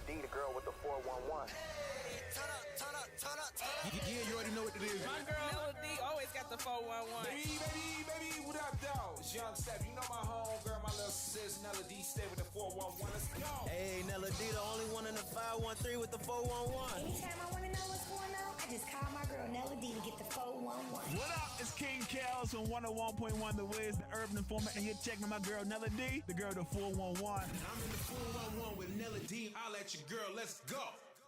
D, the girl with the 411. Yeah, you already know what it is. My girl Nella D always got the 411. Baby, what up, though? It's Young Steph. You know my home girl, my little sis, Nella D, stay with the 411. Let's go. Hey, Nella D, the only one in the 513 with the 411. Anytime I want to know what's going on, I just call my girl Nella D to get the 411. What up? It's King Kels from 101.1 The Wiz, the Urban Informant, and you're checking my girl Nella D, the girl to 411. I'm in the 411 with Nella D. I'll let your girl. Let's go.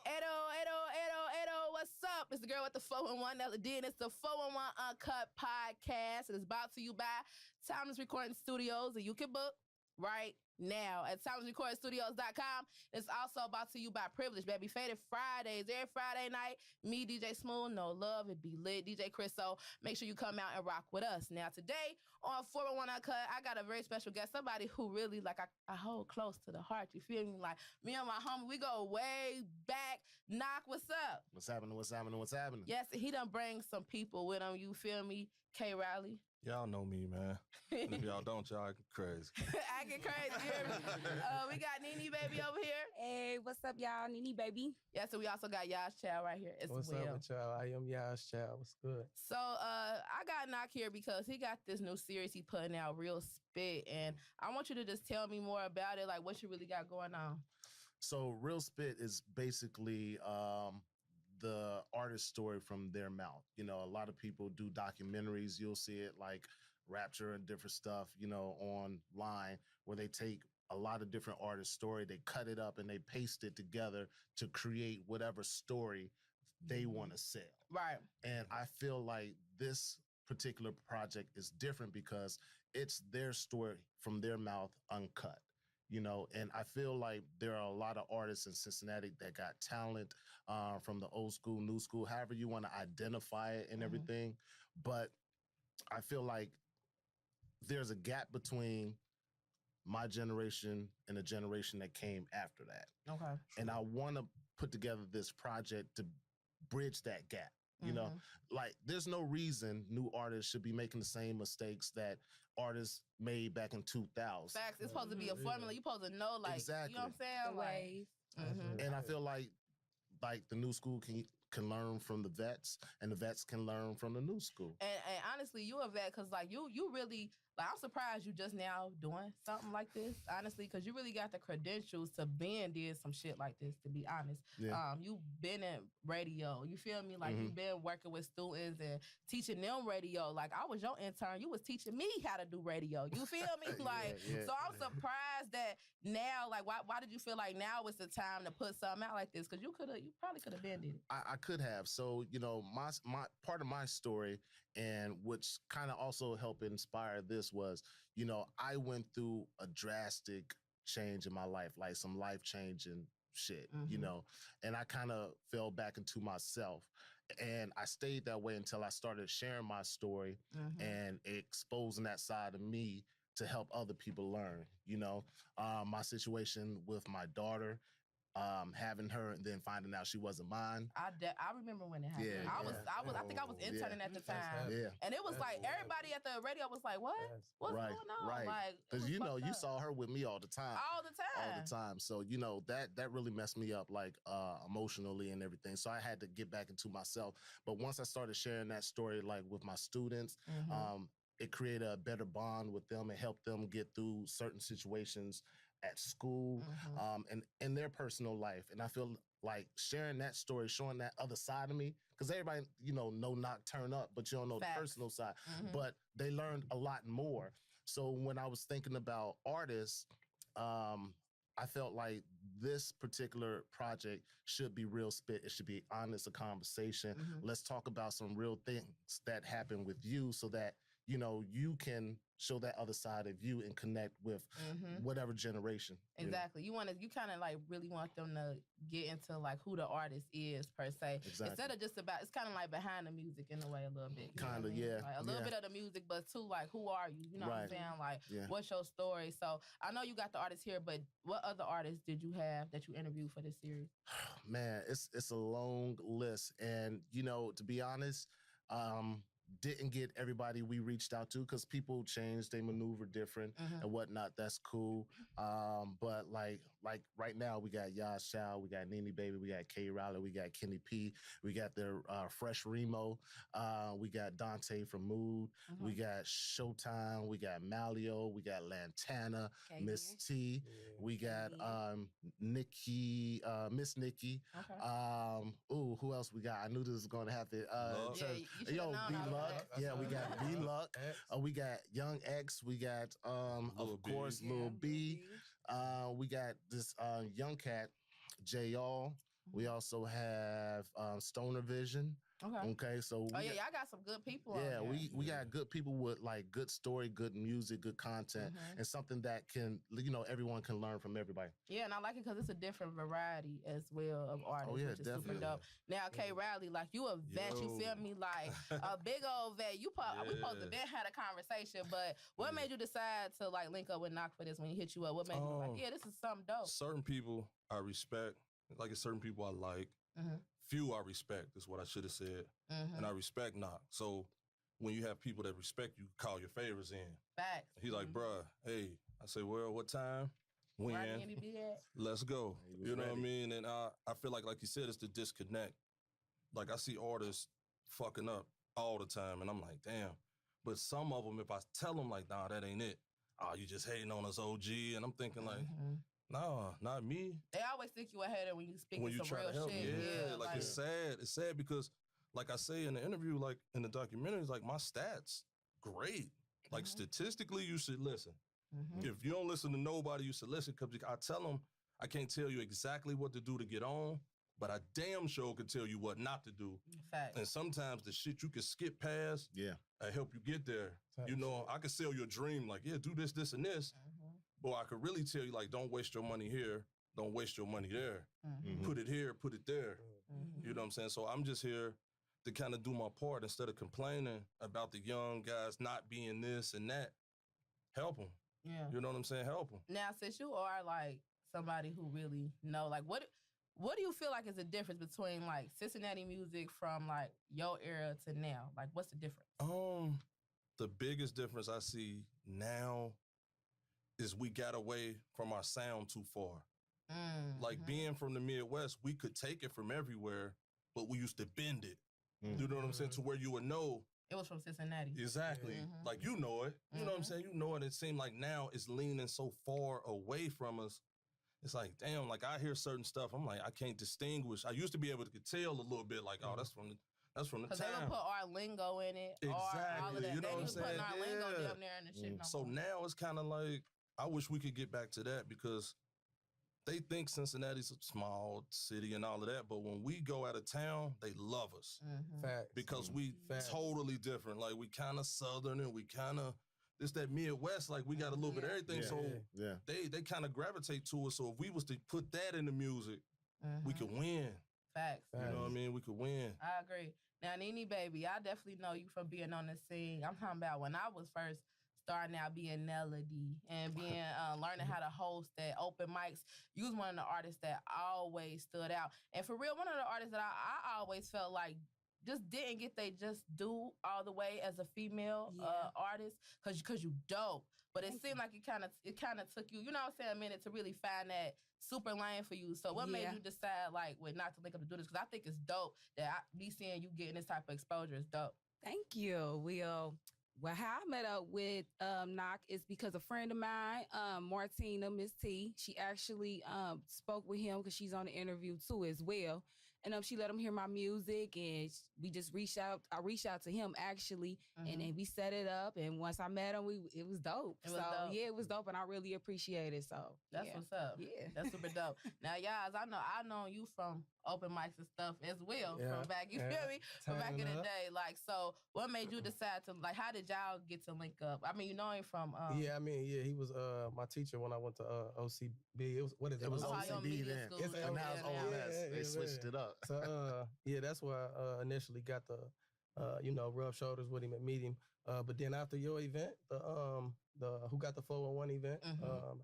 80, 80, 80, 80, what's up? It's the girl with the 411, Nella D, and it's the 411 Uncut podcast. It is brought to you by Timeless Recording Studios, and you can book right now at timelessrecordingstudios.com. It's also brought to you by Privilege, baby. Faded Fridays, every Friday night. Me, DJ Smooth, No Love, it be lit. DJ Chris, so make sure you come out and rock with us. Now, today on 411 Uncut, I got a very special guest, somebody who really, like, I hold close to the heart. You feel me? Like, me and my homie, we go way back. Knock, what's up? What's happening? What's happening? What's happening? Yes, he done bring some people with him. You feel me? K. Riley. Y'all know me, man. And if y'all don't, y'all crazy. I get crazy. You hear me? We got Nene Baby over here. Hey, what's up, y'all? Nene Baby. Yeah, so we also got Yash Chow right here as What's well. up with y'all? I am Yash Chow. What's good? So I got Knock here because he got this new series he putting out, Real Spit, and I want you to just tell me more about it, like what you really got going on. So Real Spit is basically the artist story from their mouth. You know, a lot of people do documentaries. You'll see it like Rapture and different stuff, you know, online where they take a lot of different artists' story, they cut it up and they paste it together to create whatever story they want to sell. Right. And I feel like this particular project is different because it's their story from their mouth, uncut. You know, and I feel like there are a lot of artists in Cincinnati that got talent from the old school, new school, however you want to identify it and everything. But I feel like there's a gap between my generation and the generation that came after that. Okay. And I want to put together this project to bridge that gap. You know, like there's no reason new artists should be making the same mistakes that artists made back in 2000. Facts. It's supposed to be a formula. You're supposed to know, like, exactly. You know what I'm saying? The wave. And I feel like the new school can learn from the vets, and the vets can learn from the new school. And honestly, you a vet because like you really, like, I'm surprised you just now doing something like this, honestly, because you really got the credentials to been did some shit like this, to be honest. Yeah. You've been in radio, you feel me? Like you've been working with students and teaching them radio. Like I was your intern, you was teaching me how to do radio. You feel me? Like, so I'm surprised that now, like, why did you feel like now is the time to put something out like this? Because you probably could have been did it. I could have. So, you know, my part of my story, and which kind of also helped inspire this was, you know, I went through a drastic change in my life, like some life-changing shit, you know, and I kind of fell back into myself. And I stayed that way until I started sharing my story and exposing that side of me to help other people learn, you know. My situation with my daughter, having her and then finding out she wasn't mine. I remember when it happened. I think I was interning at the time. Yeah. And it was like everybody at the radio was like, "What? What's going on?" Right. Like, because you know, you saw her with me all the time. All the time. So, you know, that really messed me up, like emotionally and everything. So I had to get back into myself. But once I started sharing that story, like with my students, it created a better bond with them. It helped them get through certain situations at school, and in their personal life. And I feel like sharing that story, showing that other side of me, because everybody, you know knock, turn up, but you don't know the personal side. But they learned a lot more. So when I was thinking about artists, I felt like this particular project should be real spit. It should be honest, a conversation. Let's talk about some real things that happen with you so that, you know, you can show that other side of you and connect with whatever generation. Exactly. You kind of like really want them to get into like who the artist is per se. Exactly. Instead of just about, it's kind of like behind the music in a way a little bit. Kind of, yeah. Like a little bit of the music, but too like, who are you? You know what I'm saying? Like, what's your story? So I know you got the artists here, but what other artists did you have that you interviewed for this series? Man, it's a long list. And, you know, to be honest, didn't get everybody we reached out to because people change, they maneuver different and whatnot. That's cool. But like like right now we got Yas Chow, we got Nene Baby, we got K Riley, we got Kenny P, we got the Fresh Remo, we got Dante from Mood, we got Showtime, we got Malio, we got Lantana, Miss T, we got Nikki, Miss Nikki. Who else we got? I knew this was going to happen. B-Luck. Yeah, we got B-Luck. We got Young X. We got, of course, Lil B. We got this young cat, J.All. We also have Stoner Vision. Okay, so y'all got some good people. Yeah, we got good people with like good story, good music, good content, and something that can everyone can learn from everybody. Yeah, and I like it because it's a different variety as well of artists, which is definitely. super dope. Now, K Riley, like you a vet, you feel me? Like a big old vet. We supposed to been had a conversation, but what made you decide to like link up with Knock for this when he hit you up? What made you be like, yeah, this is something dope? Certain people I respect, like it's certain people I like. Few I respect is what I should have said, and I respect Knock. So when you have people that respect you, call your favors in. Facts. He's like, bruh, hey. I say, well, what time? When? Let's go. You know what I mean? And I feel like you said, it's the disconnect. Like I see artists fucking up all the time, and I'm like, damn. But some of them, if I tell them like, nah, that ain't it. Oh, you just hating on us, OG. And I'm thinking like, nah, not me. They always think you ahead of when you speak some real shit. Yeah, like it's sad. It's sad because, like I say in the interview, like in the documentaries, like my stats, great. Like statistically, you should listen. If you don't listen to nobody, you should listen because I tell them I can't tell you exactly what to do to get on, but I damn sure can tell you what not to do. Fact. And sometimes the shit you can skip past, I help you get there. You know, I can sell you a dream like, yeah, do this, this, and this. But I could really tell you like, don't waste your money here. Don't waste your money there. Put it here, put it there. You know what I'm saying? So I'm just here to kind of do my part instead of complaining about the young guys not being this and that. Help them. Yeah. You know what I'm saying? Help them. Now, since you are like somebody who really know, like what do you feel like is the difference between like Cincinnati music from like your era to now? Like what's the difference? The biggest difference I see now is we got away from our sound too far. Like being from the Midwest, we could take it from everywhere, but we used to bend it. You know what I'm saying? To where you would know. It was from Cincinnati. Exactly. Like, you know it. You know what I'm saying? You know it. It seemed like now it's leaning so far away from us. It's like, damn, like I hear certain stuff. I'm like, I can't distinguish. I used to be able to tell a little bit like, oh, that's from the town. Because they would put our lingo in it. Exactly. All of that. You know what I'm saying? Putting our lingo down there in the shit. So now it's kind of like, I wish we could get back to that because they think Cincinnati's a small city and all of that, but when we go out of town, they love us. Facts. Because we totally different. Like we kind of Southern and we kind of, it's that Midwest, like we got a little bit of everything. So they kind of gravitate to us. So if we was to put that in the music, we could win. Facts. You know what I mean? We could win. I agree. Now, Nene Baby, I definitely know you from being on the scene. I'm talking about when I was first starting out being Nella D and being learning how to host at open mics. You was one of the artists that always stood out. And for real, one of the artists that I always felt like just didn't get they just do all the way as a female artist because you dope. But it seemed like it kind of took you, you know what I'm saying, a minute to really find that super lane for you. So what made you decide like with not to link up to do this? Because I think it's dope that me seeing you getting this type of exposure is dope. Thank you. Well, how I met up with Knock is because a friend of mine, Martina, Miss T, she actually spoke with him because she's on the interview too as well. And she let him hear my music and we just reached out. I reached out to him actually and then we set it up. And once I met him, it was dope. Yeah, it was dope and I really appreciate it. So that's what's up. Yeah. That's super dope. Now, y'all, I know you from open mics and stuff as well from back, you feel me? From back in the day. Like, so what made you decide to, like, how did y'all get to link up? I mean, you know him from... he was my teacher when I went to OCB. It was OCB then. And now it's OMS. They switched it up. So, that's where I initially got the, rub shoulders with him and meet him. But then after your event, the Who Got the 411 event,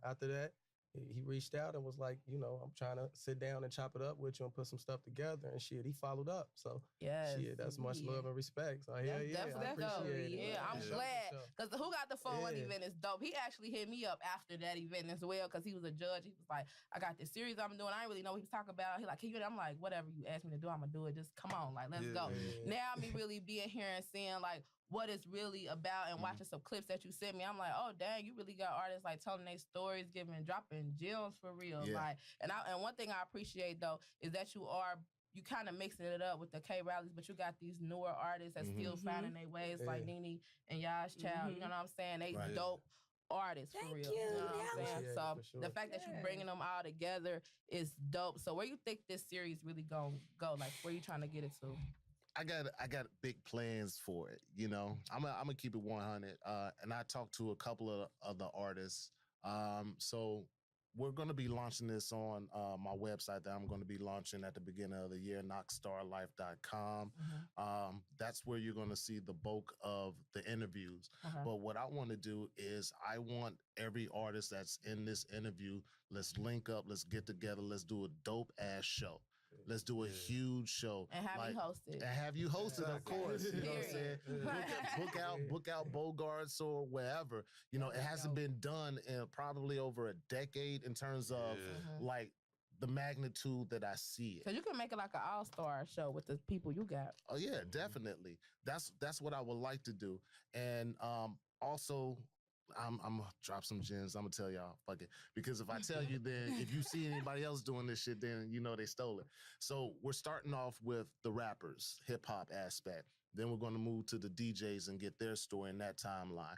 after that, he reached out and was like, you know, I'm trying to sit down and chop it up with you and put some stuff together and shit. He followed up. So shit, that's much love and respect. So yeah, I appreciate it. Yeah, I'm glad. Because Who Got the 411 event is dope. He actually hit me up after that event as well because he was a judge. He was like, I got this series I'm doing. I didn't really know what he was talking about. He like, I'm like, whatever you ask me to do, I'm going to do it. Just come on, like, let's go. Now me really being here and seeing like what it's really about and watching some clips that you sent me, I'm like, oh dang, you really got artists like telling their stories, dropping gems for real. Like, and one thing I appreciate though is that you kind of mixing it up with the K rallies, but you got these newer artists that still finding their ways, like Nene and Yash Child. You know what I'm saying? They dope artists for real. You know what I'm saying? So the fact that you bringing them all together is dope. So where you think this series really gonna go? Like, where you trying to get it to? I got big plans for it. You know, I'm gonna keep it 100. And I talked to a couple of other artists. So we're gonna be launching this on my website that I'm gonna be launching at the beginning of the year, knockstarlife.com. That's where you're gonna see the bulk of the interviews. But what I want to do is I want every artist that's in this interview, let's link up, let's get together, let's do a dope ass show. Let's do a huge show. And have you hosted. And have you hosted, of course. You know what I'm saying? Book out Bogarts or wherever. You know, it hasn't been done in probably over a decade in terms of like the magnitude that I see it. So you can make it like an all-star show with the people you got. Oh yeah, definitely. That's what I would like to do. And also, I'm gonna drop some gems. I'm gonna tell y'all, fuck it. Because if I tell you, then if you see anybody else doing this shit, then you know they stole it. So we're starting off with the rappers, hip hop aspect. Then we're going to move to the DJs and get their story in that timeline.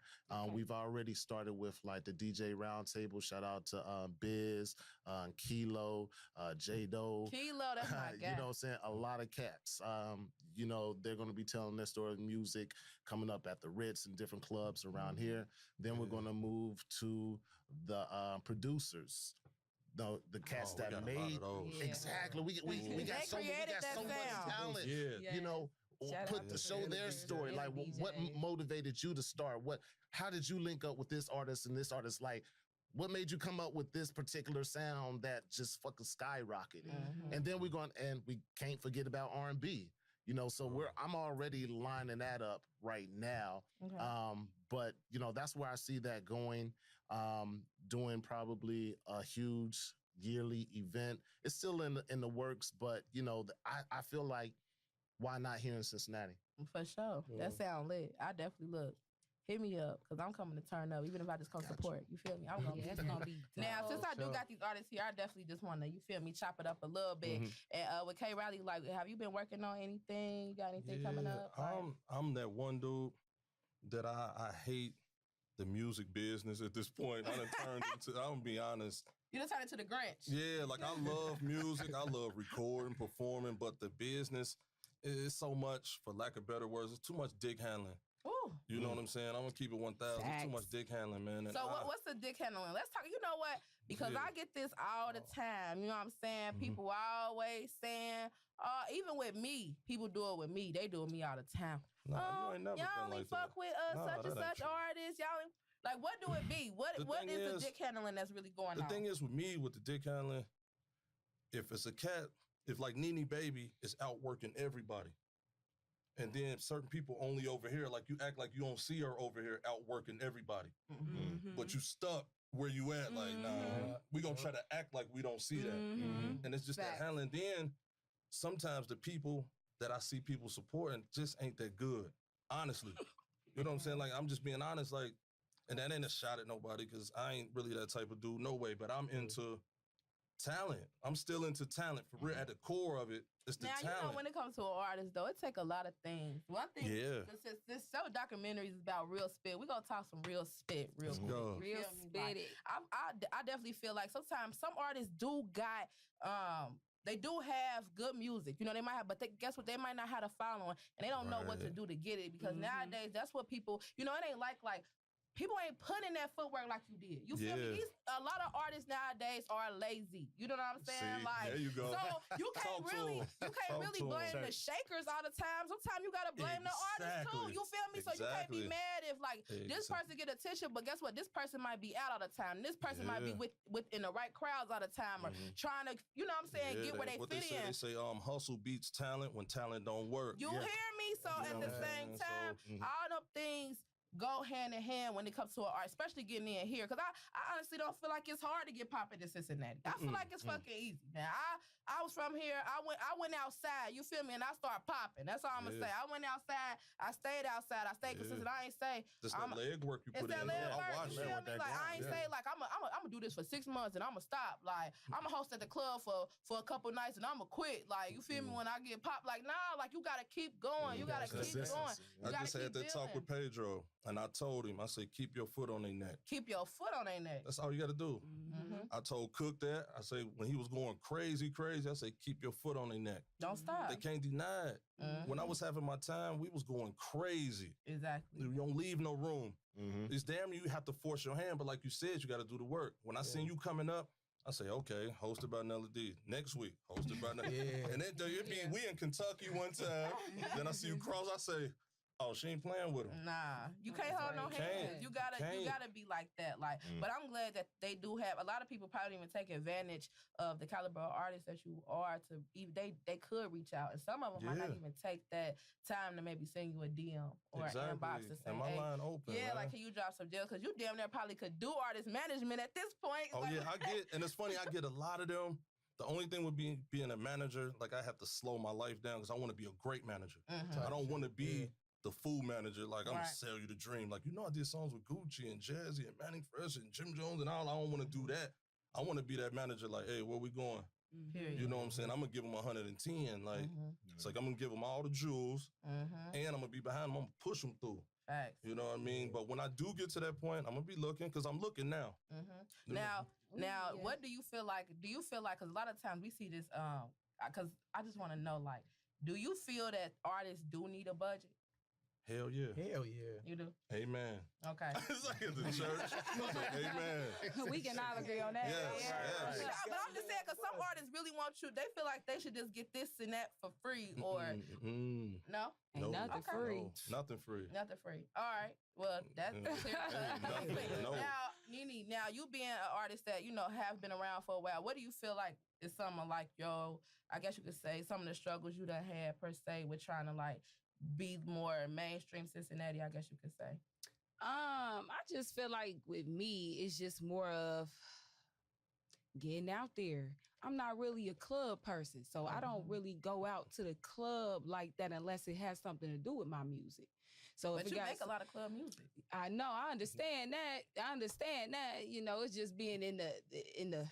We've already started with like the DJ roundtable. Shout out to Biz, Kilo, J-Do. Kilo, that's my guy. You know what I'm saying? A lot of cats. You know, they're going to be telling their story of music coming up at the Ritz and different clubs around here. Then we're going to move to the producers. The cats that made exactly. We got so much talent. You know. Show their story. Like, what motivated you to start? How did you link up with this artist and this artist? Like, what made you come up with this particular sound that just fucking skyrocketed? And then we can't forget about R&B. You know, so I'm already lining that up right now. But you know, that's where I see that going. Doing probably a huge yearly event. It's still in the works, but you know, I feel like. Why not here in Cincinnati? For sure. That sound lit. I definitely look. Hit me up, because I'm coming to turn up, even if I just come support. You feel me? I'm going to be now, since I do got these artists here, I definitely just want to, you feel me, chop it up a little bit. And with K Riley, like, have you been working on anything? You got anything coming up? I'm that one dude that I hate the music business at this point. I done turned into, I'm going to be honest. You done turned into the Grinch. Yeah, like I love music. I love recording, performing, but the business, it's so much, for lack of better words, it's too much dick handling. Ooh. You know what I'm saying? I'm going to keep it 1,000. It's too much dick handling, man. And so what's the dick handling? Let's talk, you know what? Because I get this all the time. You know what I'm saying? People always saying, even with me, people do it with me. They do it with me all the time. You ain't never y'all only like fuck that. with such and such artists. Y'all ain't, like, what do it be? What is the dick handling that's really going on? The thing is with me, with the dick handling, if it's a cat, if like Nene Baby is outworking everybody, and then certain people only over here, like you act like you don't see her over here outworking everybody, but you stuck where you at, like, nah, we gonna try to act like we don't see that. And it's just that handling. Then sometimes the people that I see people supporting just ain't that good, honestly. You know what I'm saying? Like, I'm just being honest, like, and that ain't a shot at nobody, because I ain't really that type of dude, no way, but I'm into talent. I'm still into talent. For real, at the core of it, it's the talent. You know, when it comes to an artist, though, it take a lot of things. One thing, this show documentaries is about real spit. We're going to talk some real spit real quick. Real spit it. I definitely feel like sometimes some artists do got, they do have good music. You know, they might have, but guess what? They might not have a following, and they don't know what to do to get it, because nowadays, that's what people, you know, it ain't like people ain't putting that footwork like you did. You feel me? A lot of artists nowadays are lazy. You know what I'm saying? There you go. So you can't really blame the shakers all the time. Sometimes you gotta blame the artist too. You feel me? So you can't be mad if like this person get attention, but guess what? This person might be out all the time. This person might be within the right crowds all the time, or trying to, you know what I'm saying, get where they fit in. They say hustle beats talent when talent don't work. You hear me? So at the same time, all them things go hand in hand when it comes to an art, especially getting in here. Because I honestly don't feel like it's hard to get popping in Cincinnati. I feel like it's fucking easy. Now, I was from here. I went outside, you feel me, and I started popping. That's all I'm going to say. I went outside. I stayed outside. I stayed consistent. I ain't say. Just that leg work you put in. It's that leg work, you feel me? Like, I ain't say, like, I'm going to do this for 6 months and I'm going to stop. Like, I'm going to host at the club for a couple nights and I'm going to quit. Like, you feel me? When I get popped, like, nah, like, you got to keep going. You got to keep going. I just had that talk with Pedro, and I told him, I said, keep your foot on their neck. Keep your foot on their neck. That's all you got to do. I told Cook that. I said, when he was going crazy, I said, keep your foot on their neck. Don't stop. They can't deny it. When I was having my time, we was going crazy. Exactly. You don't leave no room. It's damn you have to force your hand, but like you said, you got to do the work. When I seen you coming up, I say, okay, hosted by Nella D. Next week, hosted by Nella. And then we in Kentucky one time. Then I see you cross, I say, oh, she ain't playing with him. Nah, you can't hold no hands. You gotta be like that. Like, but I'm glad that they do have a lot of people probably even take advantage of the caliber of artists that you are to even they could reach out, and some of them might not even take that time to maybe send you a DM or an inbox to say, and my line open. Yeah, man. like, can you drop some deals? Because you damn near probably could do artist management at this point. Oh like, yeah, and it's funny, I get a lot of them. The only thing with being a manager, like I have to slow my life down because I want to be a great manager. I don't want to be the fool manager, like I'm gonna sell you the dream. Like, you know, I did songs with Gucci and Jazzy and Manning Fresh and Jim Jones and all. I don't want to do that. I want to be that manager. Like, hey, where we going? You know what I'm saying? I'm gonna give them 110. Like, it's like I'm gonna give them all the jewels, and I'm gonna be behind them. I'm gonna push them through. Facts. You know what I mean? But when I do get to that point, I'm gonna be looking because I'm looking now. Now, what do you feel like? Do you feel like? Because a lot of times we see this. Because I just want to know, like, do you feel that artists do need a budget? Hell yeah. Hell yeah. You do? Amen. Okay. It's like at the church. Amen. We can all agree on that. Yes. But I'm just saying, because some artists really want you, they feel like they should just get this and that for free, or no? Ain't nothing free. No, nothing free. Nothing free. All right. Well, that's clear. No. Now, Nene, now you being an artist that, you know, have been around for a while, what do you feel like is some of, like, I guess you could say some of the struggles you done had per se with trying to, like, be more mainstream Cincinnati, I guess you could say? I just feel like with me, it's just more of getting out there. I'm not really a club person, so I don't really go out to the club like that unless it has something to do with my music. So but you make a lot of club music. I know, I understand that. You know, it's just being in the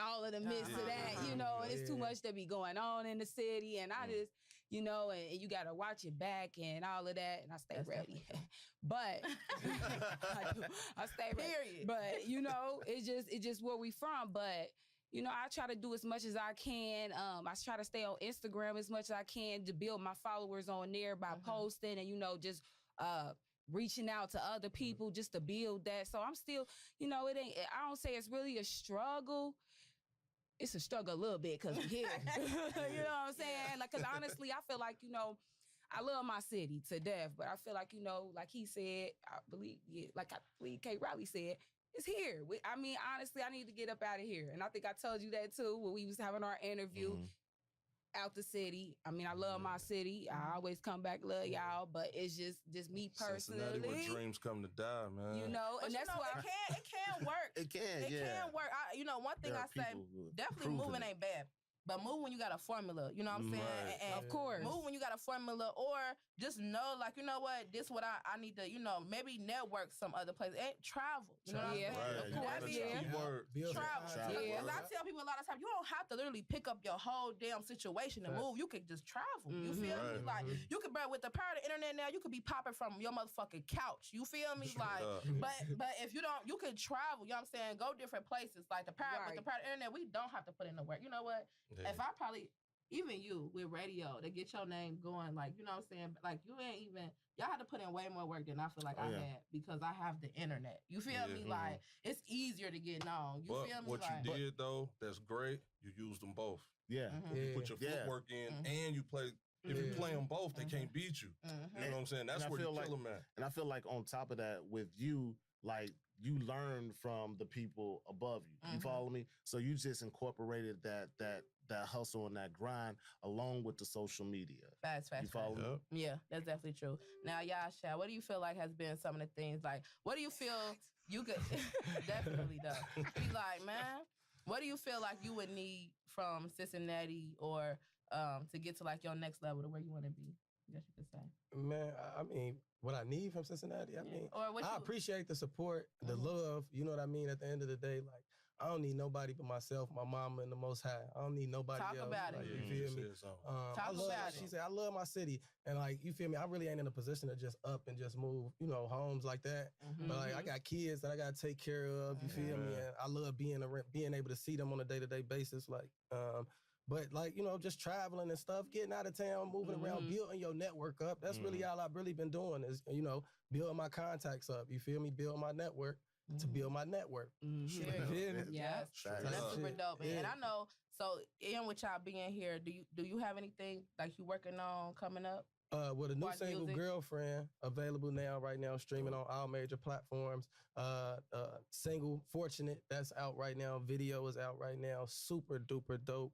all of the midst of that, you know, and it's too much to be going on in the city, and I just, you know, and you got to watch your back and all of that, and I stay ready. But I stay ready. Period. But, you know, it's just where we from. But, you know, I try to do as much as I can. I try to stay on Instagram as much as I can to build my followers on there by posting and, you know, just reaching out to other people just to build that. So I'm still, you know, I don't say it's really a struggle. It's a struggle a little bit because we're here. You know what I'm saying? Like, because honestly, I feel like, you know, I love my city to death, but I feel like, you know, like he said, I believe K. Riley said, it's here. I mean, honestly, I need to get up out of here. And I think I told you that too when we was having our interview. Out the city. I mean, I love my city. I always come back, love y'all, but it's just me personally. Cincinnati where dreams come to die, man. You know, and that's why it can work. It can, It can work. You know, one thing I say, definitely moving ain't bad. But move when you got a formula, you know what I'm saying? Right. And of course. Move when you got a formula, or just know, like, you know what, this what I need to, you know, maybe network some other places. Travel, you know what I'm saying? Of course, Travel. Yeah. Because I tell people a lot of times, you don't have to literally pick up your whole damn situation and move. You could just travel. You feel me? Like, you could, bro, with the power of the internet now, you could be popping from your motherfucking couch. You feel me? Like, but if you don't, you could travel, you know what I'm saying? Go different places. Like, with the power of the internet, we don't have to put in the work. You know what? If I probably even you with radio to get your name going, like, you know what I'm saying? Like, you ain't even, y'all had to put in way more work than I feel like I had because I have the internet. You feel me? Like, it's easier to get known. You feel me? What you did, though, that's great. You used them both. Yeah. You put your footwork in and you play. If you play them both, they can't beat you. You know what I'm saying? That's where you kill them at. And I feel like on top of that, with you, like, you learn from the people above you. You follow me? So you just incorporated that hustle and that grind along with the social media. Facts. You follow me? Yeah, that's definitely true. Now, Yasha, what do you feel like has been some of the things, like, what do you feel you could, definitely though, be like, man, what do you feel like you would need from Cincinnati or to get to like your next level to where you want to be? I guess you could say. Man, I mean, what I need from Cincinnati, I mean, I appreciate the support, the love, you know what I mean? At the end of the day, like, I don't need nobody but myself, my mama, and the Most High. I don't need nobody else. Talk about it. You feel me? Talk about it. She said, I love my city. And, like, you feel me? I really ain't in a position to just up and just move, you know, homes like that. But, like, I got kids that I got to take care of, you feel me? And I love being able to see them on a day-to-day basis. Like, but, like, you know, just traveling and stuff, getting out of town, moving around, building your network up. That's really all I've really been doing is, you know, building my contacts up. You feel me? Build my network to build my network. Yes. That's super dope. And I know, so in with y'all being here, do you have anything like you working on coming up? With a new single, Girlfriend, available right now, streaming on all major platforms. Single, Fortunate, that's out right now. Video is out right now. Super duper dope.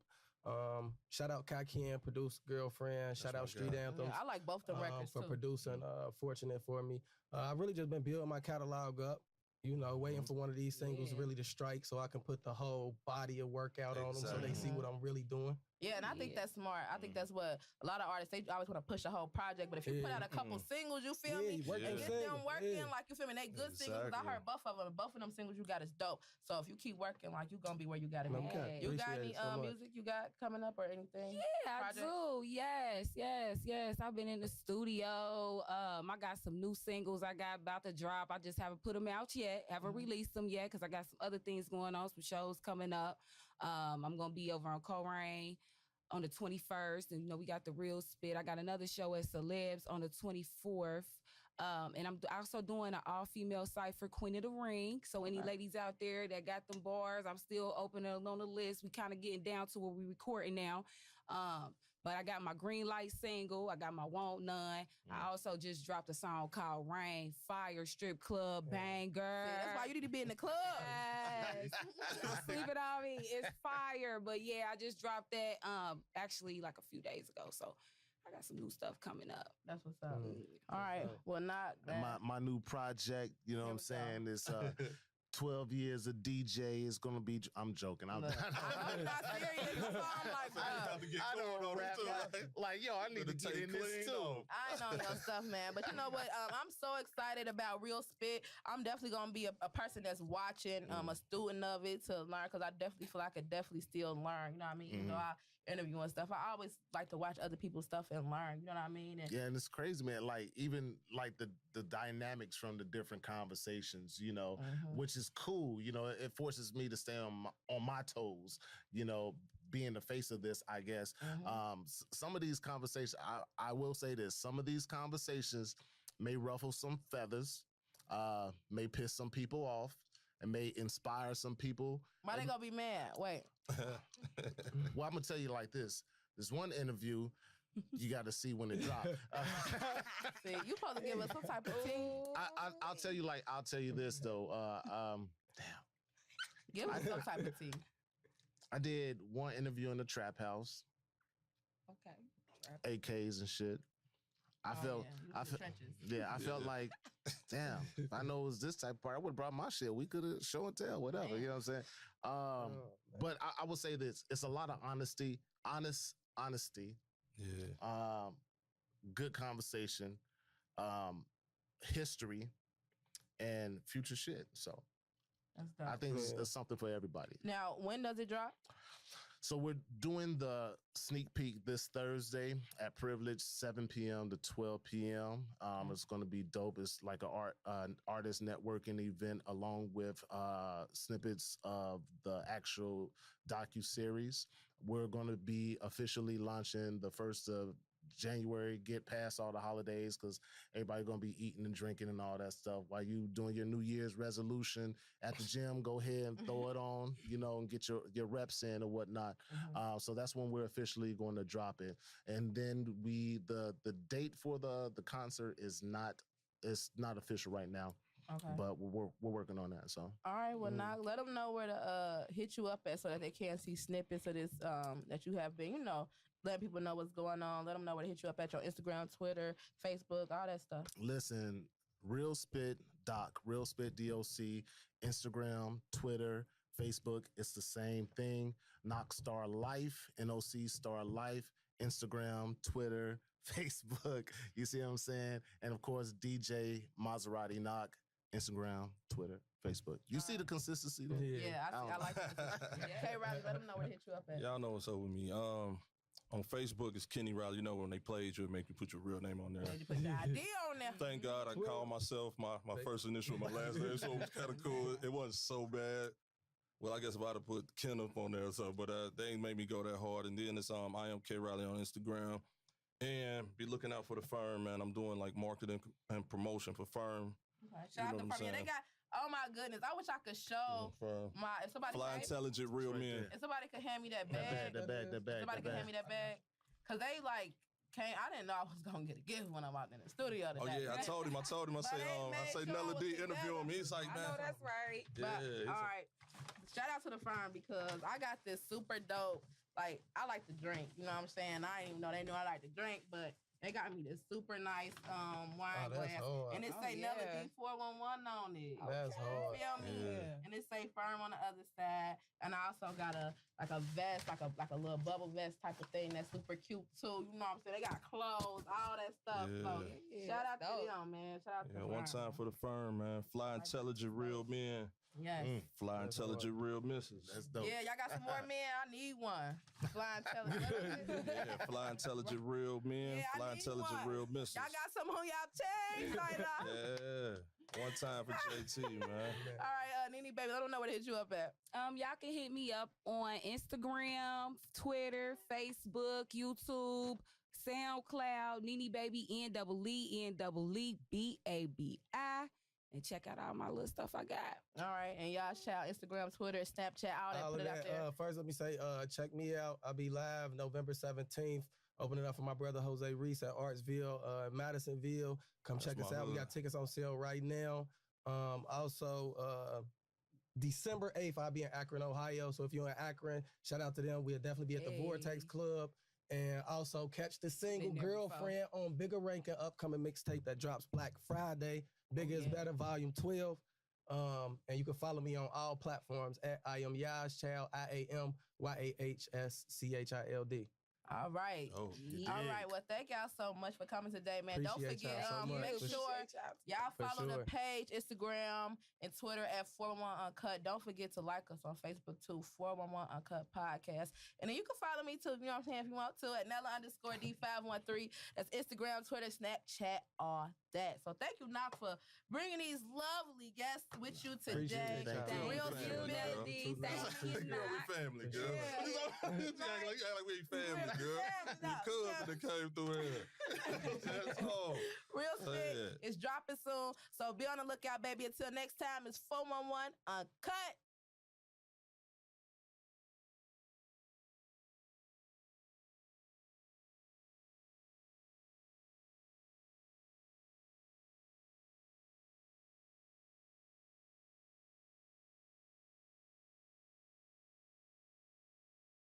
Shout out Kakian, produced Girlfriend. Shout out Street Anthems. I like both the records for too. producing Fortunate for me. I've really just been building my catalog up. You know, waiting for one of these singles really to strike so I can put the whole body of work out on them so they see what I'm really doing. Yeah, and I think that's smart. I think that's what a lot of artists, they always want to push a whole project, but if you put out a couple singles, you feel me, and get them working, like, you feel me, they good singles. I heard both of them. Both of them singles you got is dope. So if you keep working, like, you gonna be where you gotta be. Okay. You got any music you got coming up or anything? Yeah, I do. Yes. I've been in the studio. I got some new singles I got about to drop. I just haven't put them out yet. Haven't released them yet because I got some other things going on, some shows coming up. I'm gonna be over on Coleraine on the 21st, and you know we got the Real Spit. I got another show at Celebs on the 24th. And I'm also doing an all-female cypher, Queen of the Ring. So any ladies out there that got them bars, I'm still opening on the list. We kind of getting down to where we recording now. But I got my Green Light single. I got my Want None. I also just dropped a song called Rain, Fire, Strip Club, Banger. See, that's why you need to be in the club. Yes. Sleep it on me. It's fire. But yeah, I just dropped that actually like a few days ago. So I got some new stuff coming up. That's what's up. All right. Well, not that. My new project, you know what I'm saying, is 12 years of DJ is gonna be. I'm joking. I'm not serious. I don't rap. Like, yo, I need to get in this too. I ain't on your stuff, man. But you know what? I'm so excited about Real Spit. I'm definitely gonna be a person that's watching, a student of it to learn, because I definitely feel like I could definitely still learn. You know what I mean? Even though I interview and stuff, I always like to watch other people's stuff and learn. You know what I mean? And and it's crazy, man. Like, even like the dynamics from the different conversations, you know, which is cool. You know, it forces me to stay on my toes, you know, being the face of this, I guess. Some of these conversations, I will say this, some of these conversations may ruffle some feathers, may piss some people off, and may inspire some people. Why they gonna be mad? Wait. Well, I'm gonna tell you like this. There's one interview you got to see when it drops. See, you supposed to give us some type of tea. I'll tell you I'll tell you this though. Give us some type of tea. I did one interview in the trap house. Okay. AKs and shit. I felt like, damn, if I know it was this type of part, I would have brought my shit. We could have show and tell, whatever. You know what I'm saying? But I will say this: it's a lot of honesty. Yeah. Good conversation, history, and future shit. So I think it's something for everybody. Now, when does it drop? So we're doing the sneak peek this Thursday at Privilege, 7 p.m. to 12 p.m. It's going to be dope. It's like an artist networking event along with snippets of the actual docu-series. We're going to be officially launching the 1st of January, get past all the holidays because everybody going to be eating and drinking and all that stuff. While you doing your New Year's resolution at the gym, go ahead and throw it on, and get your reps in or whatnot. So that's when we're officially going to drop it. And then the date for the concert is not official right now. Okay. But we're working on that. So all right, well, now let them know where to hit you up at so that they can see snippets of this that you have been, letting people know what's going on. Let them know where to hit you up at your Instagram, Twitter, Facebook, all that stuff. Listen, Real Spit Doc, Real Spit DOC, Instagram, Twitter, Facebook. It's the same thing. Knock Star Life, NOC Star Life, Instagram, Twitter, Facebook. You see what I'm saying? And of course, DJ Maserati Knock, Instagram, Twitter, Facebook. You see the consistency there? Yeah, I like it. Hey, Riley, let them know where to hit you up at. Y'all know what's up with me. On Facebook, it's Kenny Riley. When they played you, it make you put your real name on there. You put the ID on there. Thank God I called myself my first initial, my last name, so it was kind of cool. It wasn't so bad. Well, I guess if I'd have put Kenneth on there or something, but they ain't made me go that hard. And then it's I am K Riley on Instagram. And be looking out for the firm, man. I'm doing like marketing and promotion for firm. Okay. Shout out to firm. Yeah, they got. Oh my goodness! I wish I could show if somebody Fly Intelligent Real Men. If somebody could hand me that bag, somebody could hand me that bag, cause they like came. I didn't know I was gonna get a gift when I walked in the studio today. Oh yeah, I told him. I say Nella D interview him. He's like, man, I know that's right. Yeah. All right. Shout out to the firm because I got this super dope. Like I like to drink. You know what I'm saying? I didn't even know they knew I like to drink, but. They got me this super nice wine glass. And it say Nella D 411 on it. That's hard. Feel me? Yeah. And it say firm on the other side. And I also got a vest, like a little bubble vest type of thing that's super cute too. You know what I'm saying? They got clothes, all that stuff. Yeah. So shout out to them, man. Shout out to them. One time for the firm, man. Fly Intelligent Real Men. Yes. Fly Intelligent Real Misses. That's dope. Yeah, y'all got some more men. I need one. Fly Intelligent. Yeah, Fly Intelligent Real Men. Yeah, Fly Intelligent one. Real Misses. Y'all got some on y'all chains right now. Yeah. One time for JT, man. All right, Nene, baby, let them know where to hit you up at. Y'all can hit me up on Instagram, Twitter, Facebook, YouTube, SoundCloud, Nene Baby, NEENEEBABI. And check out all my little stuff I got. All right, and y'all shout Instagram, Twitter, Snapchat, all that. Put it out there. First, let me say, check me out. I'll be live November 17th. Opening up for my brother Jose Reese at Artsville, Madisonville. Come check us out. We got tickets on sale right now. Also, December 8th, I'll be in Akron, Ohio. So if you're in Akron, shout out to them. We'll definitely be at the Vortex Club. And also catch the single Girlfriend on Bigger Rankin' upcoming mixtape that drops Black Friday. Bigger is Better, Volume 12. And you can follow me on all platforms at I Am Yah's Child, IAMYAHSCHILD. All right. Oh, all right. Well, thank y'all so much for coming today, man. Don't forget, make sure y'all follow the page, Instagram and Twitter at 411 Uncut. Don't forget to like us on Facebook too, 411 Uncut Podcast. And then you can follow me too, you know what I'm saying, if you want to, at Nella_D513. That's Instagram, Twitter, Snapchat, all that. So thank you, Knock, for bringing these lovely guests with you today. Real Nella D. Thank you, Girl, we family, girl. You act like we family, girl. Your cousin that came through here. That's all. Real Spit is dropping soon. So be on the lookout, baby. Until next time, it's 411 Uncut.